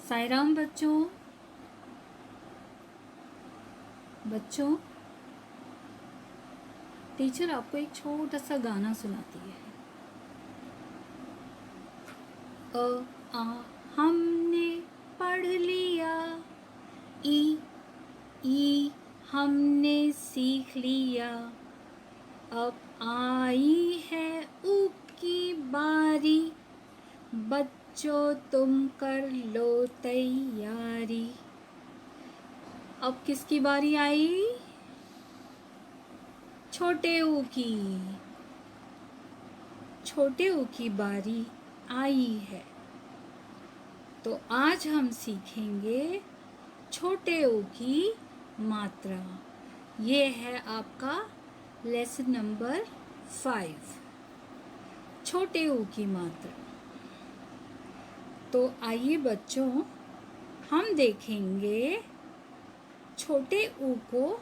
साई राम बच्चों। टीचर आपको एक छोटा सा गाना सुनाती है। आ हमने पढ़ लिया, ई हमने सीख लिया, अब आई है ऊ की बारी, बच्चों तुम कर लो तैयारी। अब किसकी बारी आई? छोटे ऊ की। छोटे ऊ की बारी आई है। तो आज हम सीखेंगे छोटे ऊ की मात्रा। ये है आपका लेसन नंबर 5, छोटे ऊ की मात्रा। तो आइए बच्चों, हम देखेंगे छोटे ऊ को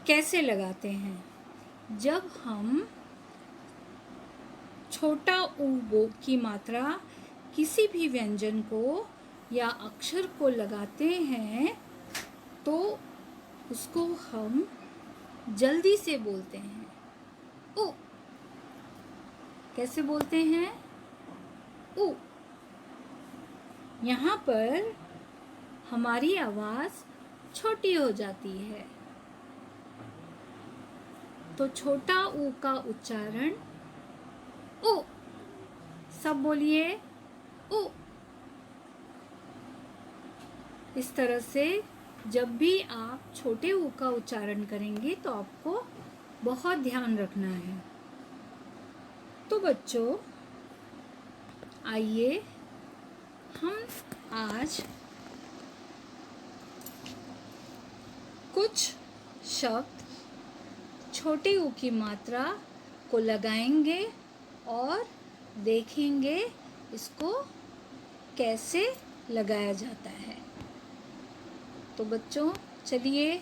कैसे लगाते हैं। जब हम छोटा ऊ की मात्रा किसी भी व्यंजन को या अक्षर को लगाते हैं तो उसको हम जल्दी से बोलते हैं। ऊ। कैसे बोलते हैं? ऊ। यहाँ पर हमारी आवाज़ छोटी हो जाती है। तो छोटा ऊ का उच्चारण ऊ। सब बोलिए ऊ। इस तरह से जब भी आप छोटे ऊ का उच्चारण करेंगे तो आपको बहुत ध्यान रखना है। तो बच्चों, आइए हम आज कुछ शब्द छोटे ऊ की मात्रा को लगाएंगे और देखेंगे इसको कैसे लगाया जाता है। तो बच्चों चलिए,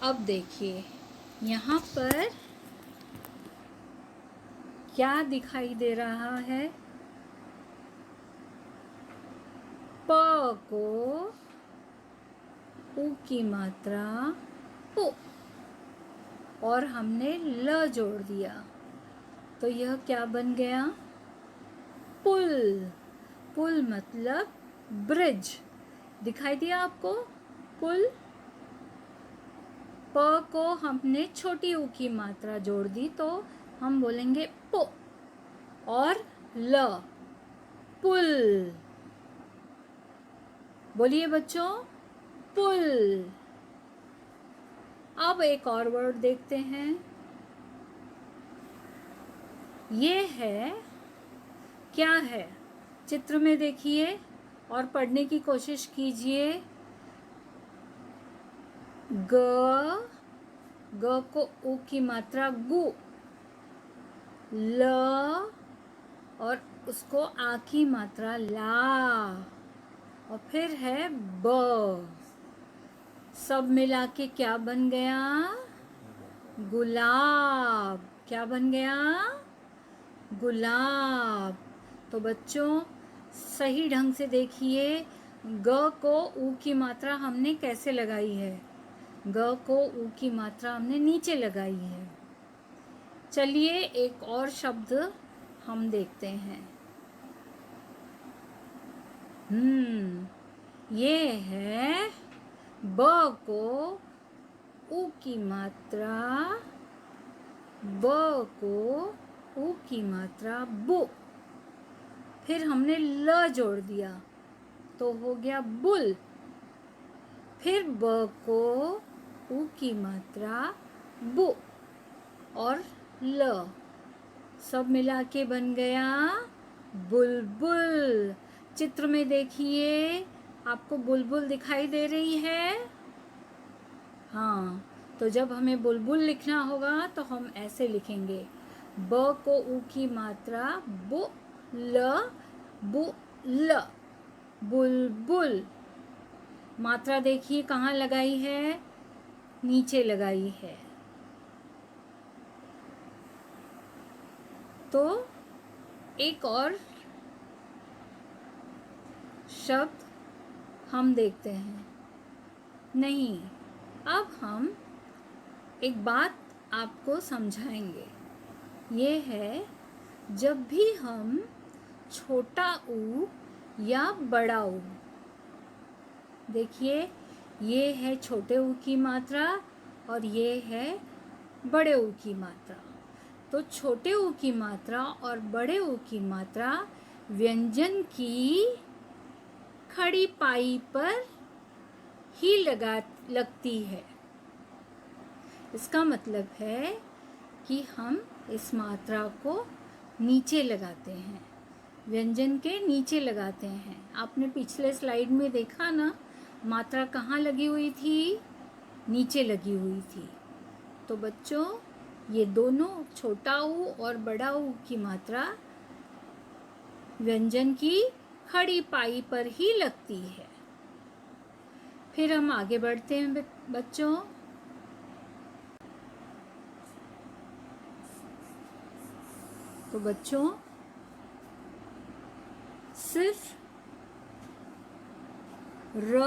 अब देखिए यहाँ पर क्या दिखाई दे रहा है। प को ऊ की मात्रा उ और हमने ल जोड़ दिया तो यह क्या बन गया? पुल। पुल मतलब ब्रिज। दिखाई दिया आपको? पुल। प को हमने छोटी ऊ की मात्रा जोड़ दी तो हम बोलेंगे पो। और ल, पुल। बोलिए बच्चों, पुल। अब एक और वर्ड देखते हैं। ये है, क्या है? चित्र में देखिए और पढ़ने की कोशिश कीजिए। ग को ऊ की मात्रा गु, ल और उसको आ की मात्रा ला, और फिर है ब। सब मिला के क्या बन गया? गुलाब। क्या बन गया? गुलाब। तो बच्चों सही ढंग से देखिए, ग को ऊ की मात्रा हमने कैसे लगाई है। ग को ऊ की मात्रा हमने नीचे लगाई है। चलिए एक और शब्द हम देखते हैं। ये है ब को ऊ की मात्रा, ब को ऊ की मात्रा बु। फिर हमने ल जोड़ दिया तो हो गया बुल। फिर ब को ऊ की मात्रा बु और ल, सब मिला के बन गया बुलबुल। चित्र में देखिए, आपको बुलबुल दिखाई दे रही है? हाँ, तो जब हमें बुलबुल लिखना होगा तो हम ऐसे लिखेंगे। ब को ऊ की मात्रा बु ल, बु ल, बुलबुल। मात्रा देखिए कहाँ लगाई है? नीचे लगाई है। तो एक और शब्द हम देखते हैं। नहीं, अब हम एक बात आपको समझाएंगे। ये है, जब भी हम छोटा ऊ या बड़ा ऊ, देखिए ये है छोटे ऊ की मात्रा और ये है बड़े ऊ की मात्रा। तो छोटे ऊ की मात्रा और बड़े ऊ की मात्रा व्यंजन की खड़ी पाई पर ही लगती है। इसका मतलब है कि हम इस मात्रा को नीचे लगाते हैं, व्यंजन के नीचे लगाते हैं। आपने पिछले स्लाइड में देखा ना, मात्रा कहाँ लगी हुई थी? नीचे लगी हुई थी। तो बच्चों, ये दोनों छोटा ऊ और बड़ा ऊ की मात्रा व्यंजन की खड़ी पाई पर ही लगती है। फिर हम आगे बढ़ते हैं बच्चों। तो बच्चों, सिर्फ र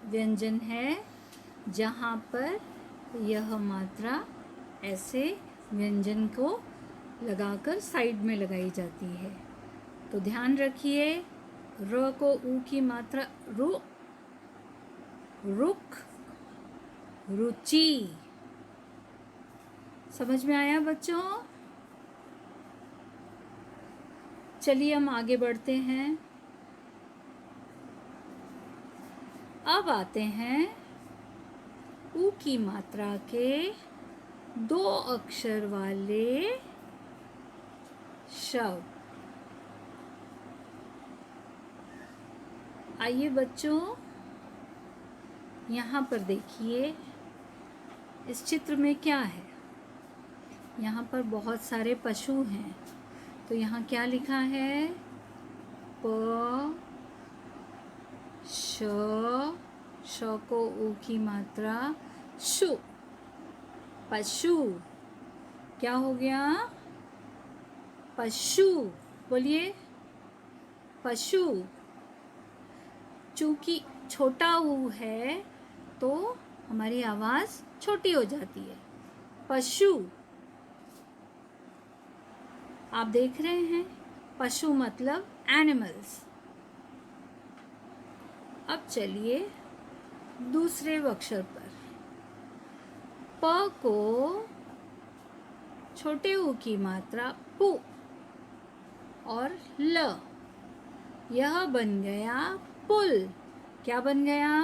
व्यंजन है जहाँ पर यह मात्रा ऐसे व्यंजन को लगाकर साइड में लगाई जाती है। तो ध्यान रखिए, र को ऊ की मात्रा रु, रुक, रुचि। समझ में आया बच्चों? चलिए हम आगे बढ़ते हैं। अब आते हैं ऊ की मात्रा के 2 अक्षर वाले शब्द। आइए बच्चों, यहाँ पर देखिए, इस चित्र में क्या है? यहाँ पर बहुत सारे पशु हैं। तो यहाँ क्या लिखा है? प, श को ऊ की मात्रा शु, पशु। क्या हो गया? पशु। बोलिए, पशु। चूंकि छोटा ऊ है तो हमारी आवाज छोटी हो जाती है। पशु। आप देख रहे हैं, पशु मतलब एनिमल्स। अब चलिए दूसरे अक्षर पर। प को छोटे ऊ की मात्रा पु और ल, यह बन गया पुल। क्या बन गया?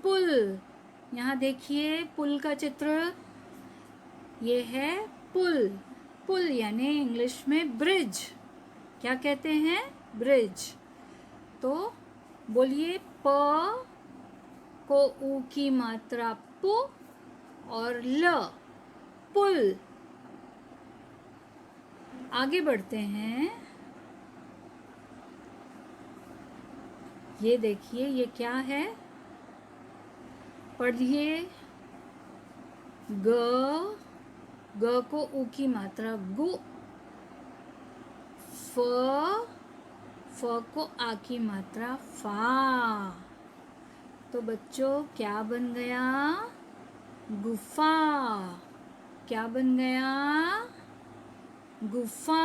पुल। यहाँ देखिए पुल का चित्र, ये है पुल। पुल यानी इंग्लिश में ब्रिज। क्या कहते हैं? ब्रिज। तो बोलिए, प को ऊ की मात्रा पु और ल, पुल। आगे बढ़ते हैं। ये देखिए, ये क्या है? पढ़िए, ग को ऊ की मात्रा गु, फ को आ की मात्रा फा। तो बच्चों क्या बन गया? गुफा। क्या बन गया? गुफा।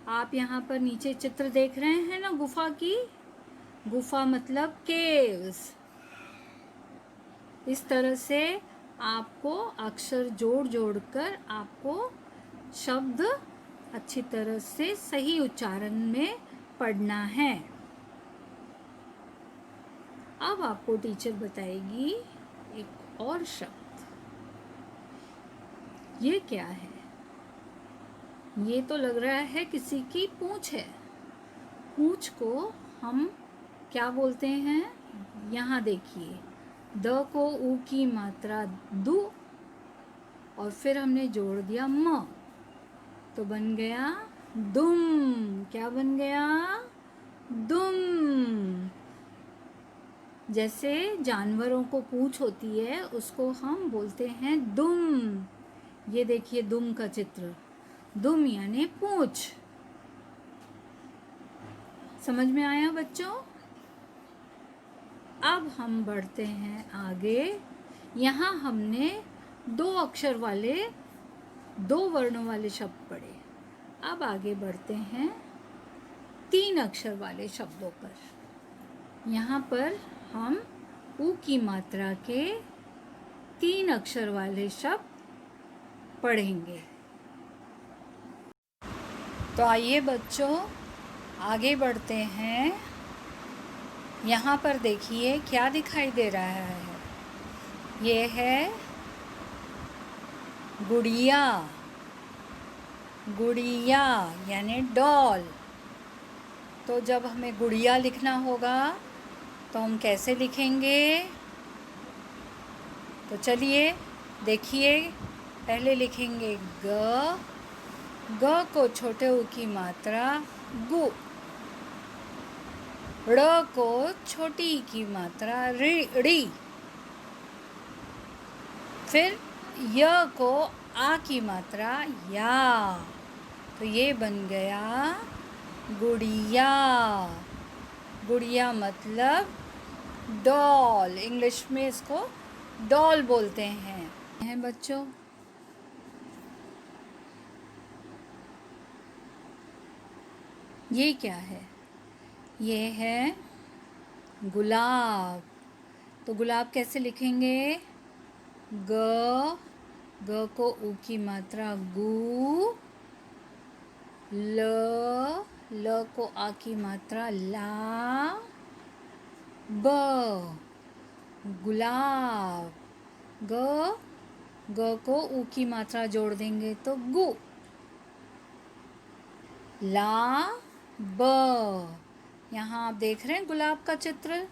आप यहाँ पर नीचे चित्र देख रहे हैं ना गुफा की? गुफा मतलब केव्स। इस तरह से आपको अक्षर जोड़ जोड़ कर आपको शब्द अच्छी तरह से सही उच्चारण में पढ़ना है। अब आपको टीचर बताएगी एक और शब्द। ये क्या है? ये तो लग रहा है किसी की पूंछ है। पूंछ को हम क्या बोलते हैं? यहाँ देखिए, द को ऊ की मात्रा दु और फिर हमने जोड़ दिया म, तो बन गया दुम। क्या बन गया? दुम। जैसे जानवरों को पूंछ होती है, उसको हम बोलते हैं दुम। ये देखिए दुम का चित्र, दुम यानी पूंछ। समझ में आया बच्चों? अब हम बढ़ते हैं आगे। यहाँ हमने 2 अक्षर वाले 2 वर्णों वाले शब्द पढ़े। अब आगे बढ़ते हैं 3 अक्षर वाले शब्दों पर। यहाँ पर हम ऊ की मात्रा के 3 अक्षर वाले शब्द पढ़ेंगे। तो आइए बच्चों आगे बढ़ते हैं। यहाँ पर देखिए क्या दिखाई दे रहा है। ये है गुड़िया। गुड़िया यानी डॉल। तो जब हमें गुड़िया लिखना होगा तो हम कैसे लिखेंगे? तो चलिए देखिए, पहले लिखेंगे ग। ग को छोटे ऊ की मात्रा गु। ड़ को छोटी ई की मात्रा री। फिर य को आ की मात्रा या। तो ये बन गया गुड़िया। गुड़िया मतलब डॉल। इंग्लिश में इसको डॉल बोलते हैं बच्चों। ये क्या है? ये है गुलाब। तो गुलाब कैसे लिखेंगे? ग को ऊ की मात्रा गु। ल को आ की मात्रा ला। ब गुलाब। ग को ऊ की मात्रा जोड़ देंगे तो गु। ला ब। यहाँ आप देख रहे हैं गुलाब का चित्र।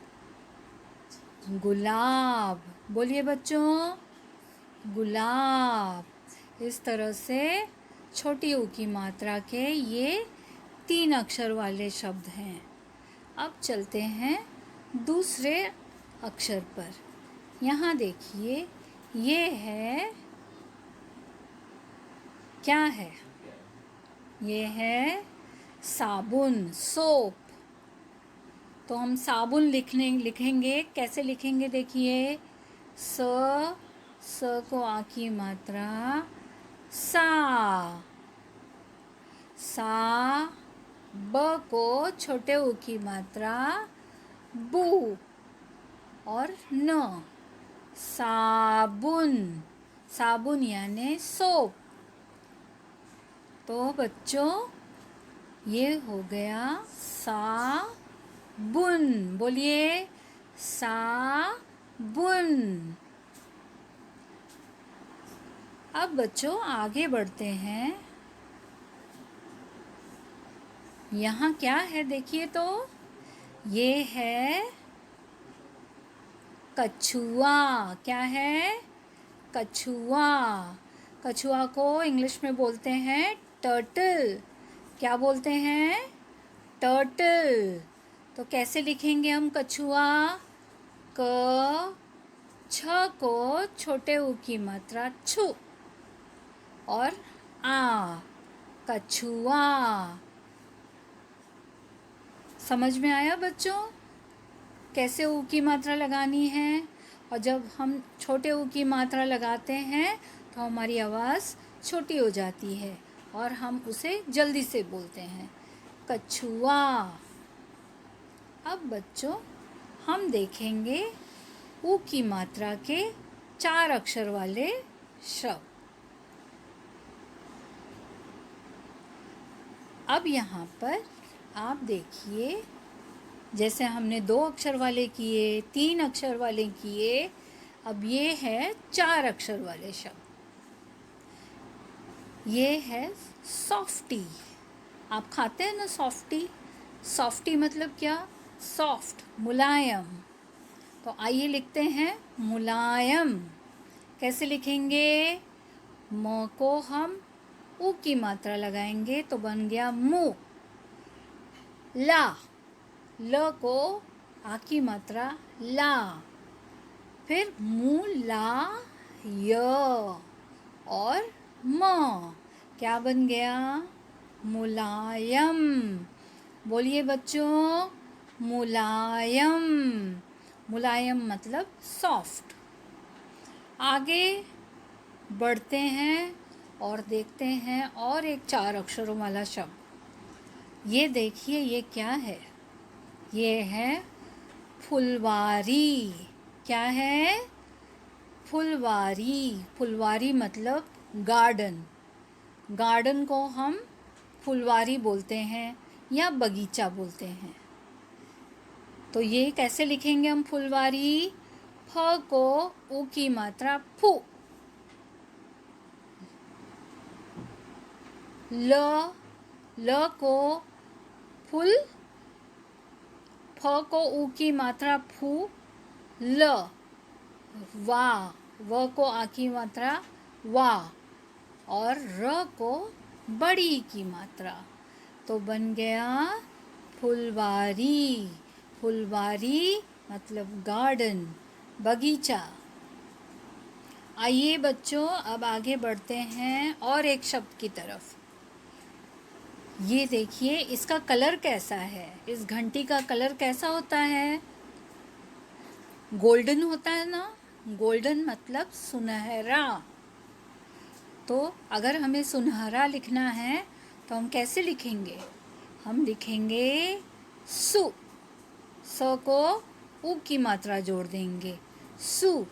गुलाब बोलिए बच्चों, गुलाब। इस तरह से छोटी ऊ की मात्रा के ये 3 अक्षर वाले शब्द हैं। अब चलते हैं दूसरे अक्षर पर। यहाँ देखिए ये है, क्या है? ये है साबुन, सोप। तो हम साबुन लिखेंगे। कैसे लिखेंगे? देखिए स को आ की मात्रा सा। ब को छोटे ऊ की मात्रा बू और न। साबुन। साबुन यानी सोप। तो बच्चों ये हो गया साबुन। बोलिए साबुन। अब बच्चों आगे बढ़ते हैं। यहाँ क्या है देखिए तो, ये है कछुआ। क्या है? कछुआ। कछुआ को इंग्लिश में बोलते हैं टर्टल। क्या बोलते हैं? टर्टल। तो कैसे लिखेंगे हम कछुआ? क छ को छोटे ऊ की मात्रा छु और आ, कछुआ। समझ में आया बच्चों कैसे ऊ की मात्रा लगानी है? और जब हम छोटे ऊ की मात्रा लगाते हैं तो हमारी आवाज़ छोटी हो जाती है और हम उसे जल्दी से बोलते हैं, कछुआ। अब बच्चों हम देखेंगे ऊ की मात्रा के 4 अक्षर वाले शब्द। अब यहाँ पर आप देखिए, जैसे हमने 2 अक्षर वाले किए, 3 अक्षर वाले किए, अब ये है 4 अक्षर वाले शब्द। ये है सॉफ्टी। आप खाते हैं ना सॉफ्टी? सॉफ्टी मतलब क्या? सॉफ्ट, मुलायम। तो आइए लिखते हैं मुलायम। कैसे लिखेंगे? म को हम ऊ की मात्रा लगाएंगे तो बन गया मु। ला, ल को आ की मात्रा ला। फिर मुला य और म। क्या बन गया? मुलायम। बोलिए बच्चों, मुलायम। मुलायम मतलब सॉफ्ट। आगे बढ़ते हैं और देखते हैं और एक 4 अक्षरों वाला शब्द। ये देखिए, ये क्या है? ये है फुलवारी। क्या है? फुलवारी। फुलवारी मतलब गार्डन। गार्डन को हम फुलवारी बोलते हैं या बगीचा बोलते हैं। तो ये कैसे लिखेंगे हम फुलवारी? फ को उ की मात्रा फू, ल को फुल, फ को उ की मात्रा फू, ल, वा, व को आ की मात्रा वा, और र को बड़ी की मात्रा। तो बन गया फुलवारी। फुलवारी मतलब गार्डन, बगीचा। आइए बच्चों, अब आगे बढ़ते हैं और एक शब्द की तरफ। ये देखिए, इसका कलर कैसा है? इस घंटी का कलर कैसा होता है? गोल्डन होता है ना। गोल्डन मतलब सुनहरा। तो अगर हमें सुनहरा लिखना है तो हम कैसे लिखेंगे? हम लिखेंगे सु। स को उ की मात्रा जोड़ देंगे, सु।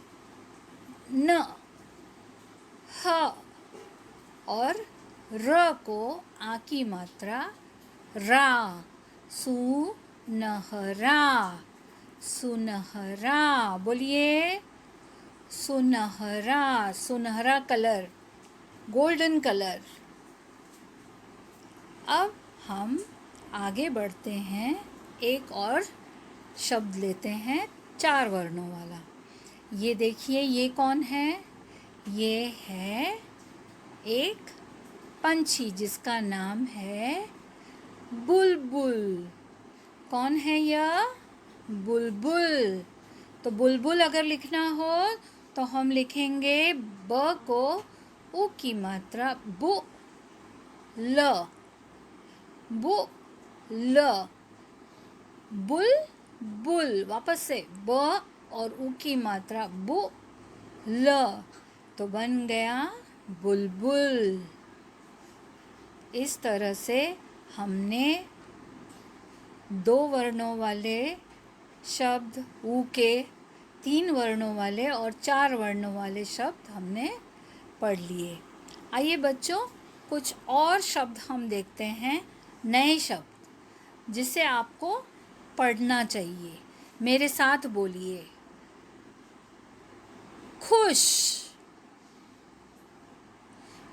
न, ह, और र को आ की मात्रा रा, सु नहरा। सुनहरा। बोलिए, सुनहरा। सुनहरा कलर, गोल्डन कलर। अब हम आगे बढ़ते हैं, एक और शब्द लेते हैं 4 वर्णों वाला। ये देखिए, ये कौन है? ये है एक पंछी जिसका नाम है बुलबुल। कौन है यह? बुलबुल। तो बुलबुल अगर लिखना हो तो हम लिखेंगे ब को उ की मात्रा बु, ल, बु, ल, बुल, बुल। वापस से ब और उ की मात्रा बु, ल। तो बन गया बुलबुल। इस तरह से हमने 2 वर्णों वाले शब्द उ के, 3 वर्णों वाले और 4 वर्णों वाले शब्द हमने पढ़ लिए। आइए बच्चों, कुछ और शब्द हम देखते हैं, नए शब्द जिसे आपको पढ़ना चाहिए। मेरे साथ बोलिए, खुश।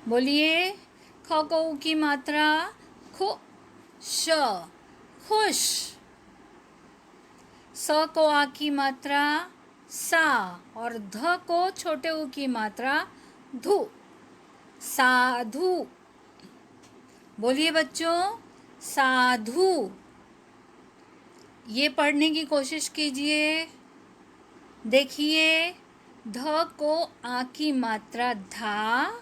बोलिए, ख को उ की मात्रा खु, श, खुश। स को आ की मात्रा सा, और ध को छोटे उ की मात्रा धु, साधु। बोलिए बच्चों, साधु। ये पढ़ने की कोशिश कीजिए। देखिए, ध को आ की मात्रा धा,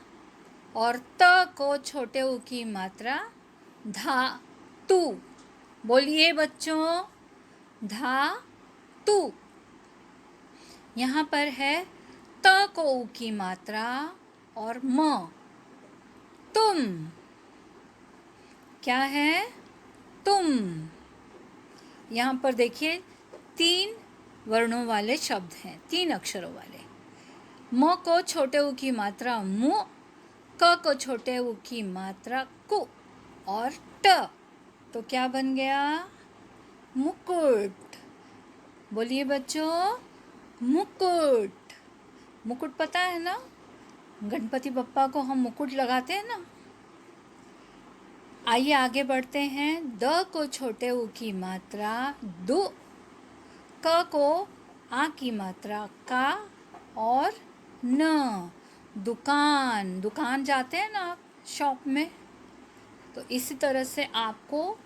और त को छोटे उ की मात्रा धा, तु। बोलिए बच्चों, धा, तु। यहाँ पर है त को उ की मात्रा और म, तुम। क्या है? तुम। यहाँ पर देखिए, 3 वर्णों वाले शब्द हैं, 3 अक्षरों वाले। म को छोटे उ की मात्रा मु, क को छोटे उ की मात्रा कु, और ट। तो क्या बन गया? मुकुट। बोलिए बच्चों, मुकुट। मुकुट पता है ना? गणपति बप्पा को हम मुकुट लगाते हैं ना। आइए आगे बढ़ते हैं। द को छोटे उ की मात्रा दु, क को आ की मात्रा का, और न, दुकान। दुकान जाते हैं ना शॉप में, तो इसी तरह से आपको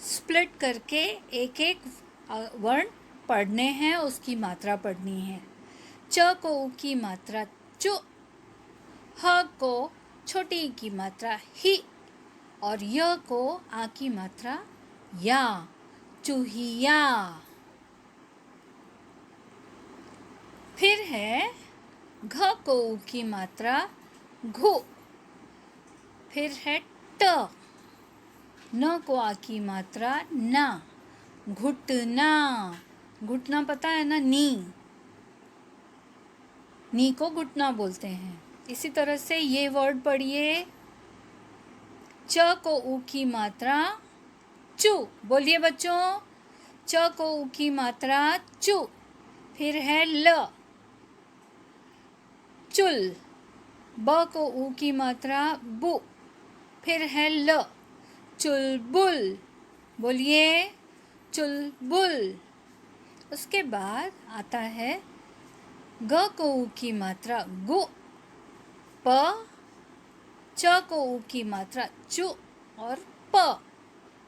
स्प्लिट करके एक एक वर्ण पढ़ने हैं, उसकी मात्रा पढ़नी है। च को उ की मात्रा चु, ह को छोटी की मात्रा ही, और य को आ की मात्रा या, चूहिया। फिर है घ को ऊ की मात्रा घु। फिर है ट, न को आ की मात्रा ना, घुटना। घुटना पता है ना, नी को घुटना बोलते हैं। इसी तरह से ये वर्ड पढ़िए। च को ऊ की मात्रा चू, बोलिए बच्चों, च को ऊ की मात्रा चू। फिर है ल, चुल। ब को ऊ की मात्रा बु। फिर है ल, चुलबुल। बोलिए, चुलबुल। उसके बाद आता है ग को ऊ की मात्रा गु। प, च को ऊ की मात्रा चु और प,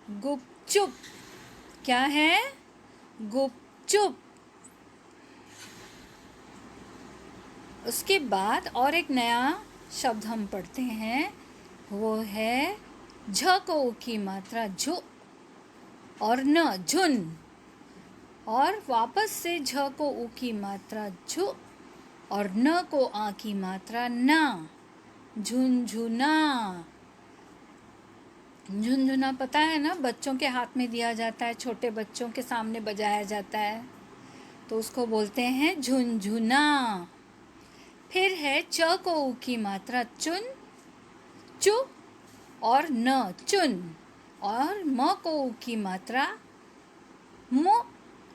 गुपचुप। क्या है? गुपचुप। उसके बाद और एक नया शब्द हम पढ़ते हैं, वो है झ को ऊ की मात्रा झु और न, झुन। और वापस से झ को ऊ की मात्रा झु और न को आ की मात्रा ना, झुनझुना। झुनझुना पता है ना, बच्चों के हाथ में दिया जाता है, छोटे बच्चों के सामने बजाया जाता है, तो उसको बोलते हैं झुनझुना। फिर है च को ऊ की मात्रा चुन, चु और न, चुन। और म को ऊ की मात्रा मु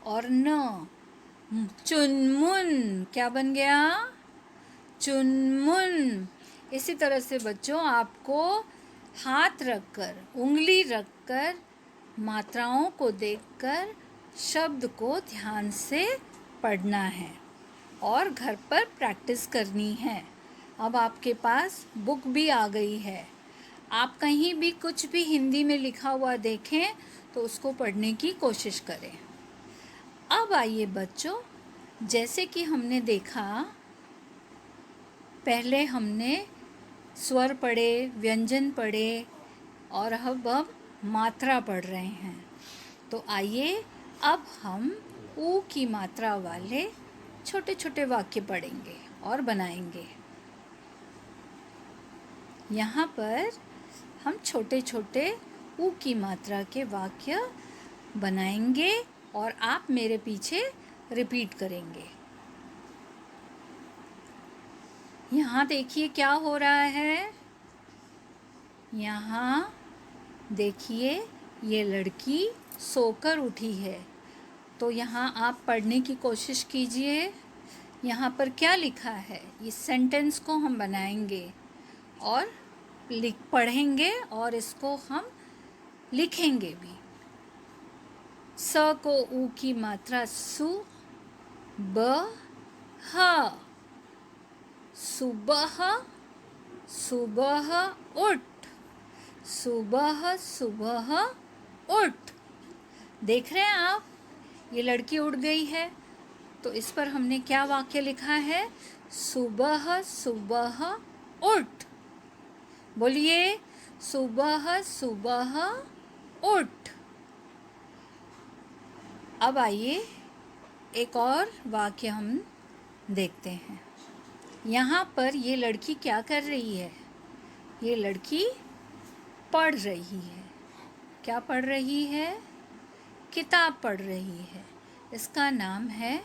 और न, चुनमुन। क्या बन गया? चुनमुन। इसी तरह से बच्चों आपको हाथ रखकर, उंगली रखकर, मात्राओं को देखकर शब्द को ध्यान से पढ़ना है और घर पर प्रैक्टिस करनी है। अब आपके पास बुक भी आ गई है। आप कहीं भी कुछ भी हिंदी में लिखा हुआ देखें तो उसको पढ़ने की कोशिश करें। अब आइए बच्चों, जैसे कि हमने देखा, पहले हमने स्वर पढ़े, व्यंजन पढ़े और अब हम मात्रा पढ़ रहे हैं। तो आइए अब हम ऊ की मात्रा वाले छोटे छोटे वाक्य पढ़ेंगे और बनाएंगे। यहाँ पर हम छोटे छोटे ऊ की मात्रा के वाक्य बनाएंगे और आप मेरे पीछे रिपीट करेंगे। यहाँ देखिए क्या हो रहा है। यहाँ देखिए ये लड़की सोकर उठी है। तो यहाँ आप पढ़ने की कोशिश कीजिए। यहाँ पर क्या लिखा है, इस सेंटेंस को हम बनाएंगे और पढ़ेंगे और इसको हम लिखेंगे भी। स को ऊ की मात्रा सु, ब, ह। सुबह, सुबह उठ, सुबह सुबह उठ। देख रहे हैं आप, ये लड़की उठ गई है। तो इस पर हमने क्या वाक्य लिखा है? सुबह सुबह उठ। बोलिए, सुबह सुबह उठ। अब आइए एक और वाक्य हम देखते हैं। यहाँ पर ये लड़की क्या कर रही है? ये लड़की पढ़ रही है। क्या पढ़ रही है? किताब पढ़ रही है। इसका नाम है,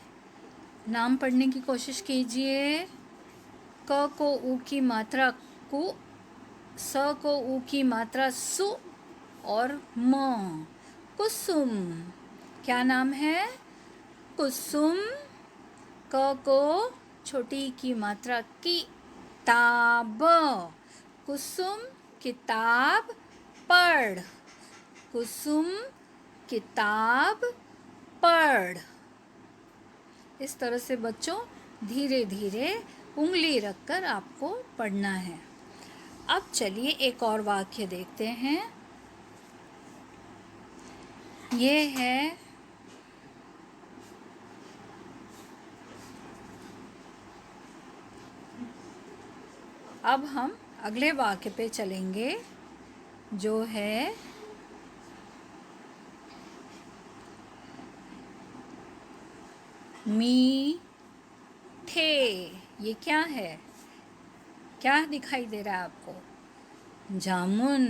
नाम पढ़ने की कोशिश कीजिए। क को ऊ की मात्रा कु, स को ऊ की मात्रा सु और म, कुसुम। क्या नाम है? कुसुम। क को छोटी की मात्रा की, ताब। कुसुम किताब पढ़, कुसुम किताब पढ़। इस तरह से बच्चों धीरे धीरे उंगली रखकर आपको पढ़ना है। अब चलिए एक और वाक्य देखते हैं। ये है, अब हम अगले वाक्य पे चलेंगे जो है मीठे। ये क्या है? क्या दिखाई दे रहा है आपको? जामुन।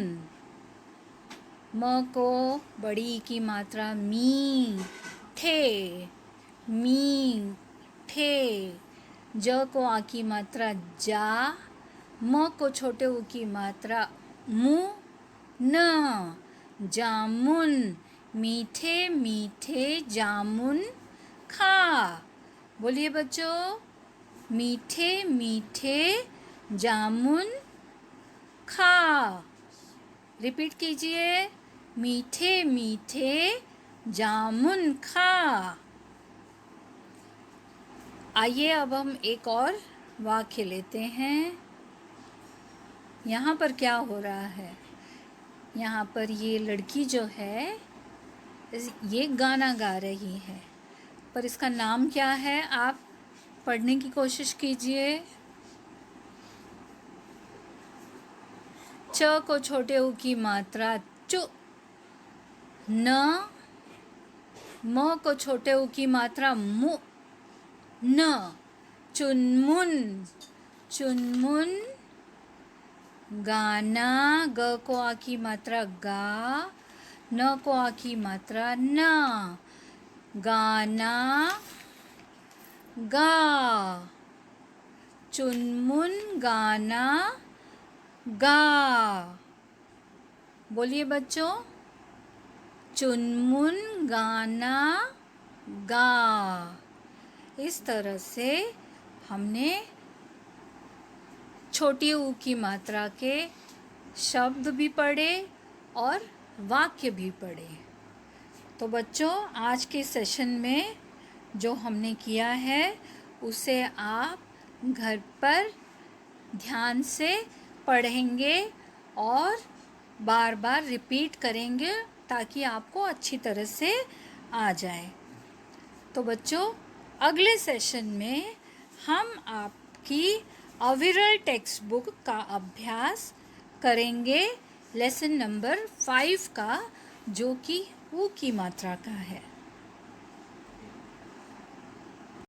म को बड़ी ई की मात्रा मी ठे, मी ठे। ज को आ की मात्रा जा। म को छोटे ऊ की मात्रा मु न। जामुन। मीठे मीठे जामुन खा। बोलिए बच्चों, मीठे मीठे जामुन खा। रिपीट कीजिए, मीठे मीठे जामुन खा। आइए अब हम एक और वाक्य लेते हैं। यहाँ पर क्या हो रहा है? यहाँ पर ये लड़की जो है ये गाना गा रही है, पर इसका नाम क्या है? आप पढ़ने की कोशिश कीजिए। च को छोटे ऊ की मात्रा चु। न। म को छोटे ऊ की मात्रा मु न। चुनमुन। चुनमुन। गाना। ग को आ की मात्रा गा। न को आ की मात्रा ना। गाना गा। चुनमुन गाना गा। बोलिए बच्चों, चुनमुन गाना गा। इस तरह से हमने छोटी ऊ की मात्रा के शब्द भी पढ़े और वाक्य भी पढ़े। तो बच्चों, आज के सेशन में जो हमने किया है उसे आप घर पर ध्यान से पढ़ेंगे और बार बार रिपीट करेंगे ताकि आपको अच्छी तरह से आ जाए। तो बच्चों, अगले सेशन में हम आपकी अविरल टेक्स्ट बुक का अभ्यास करेंगे, लेसन नंबर 5 का, जो कि ऊ की मात्रा का है।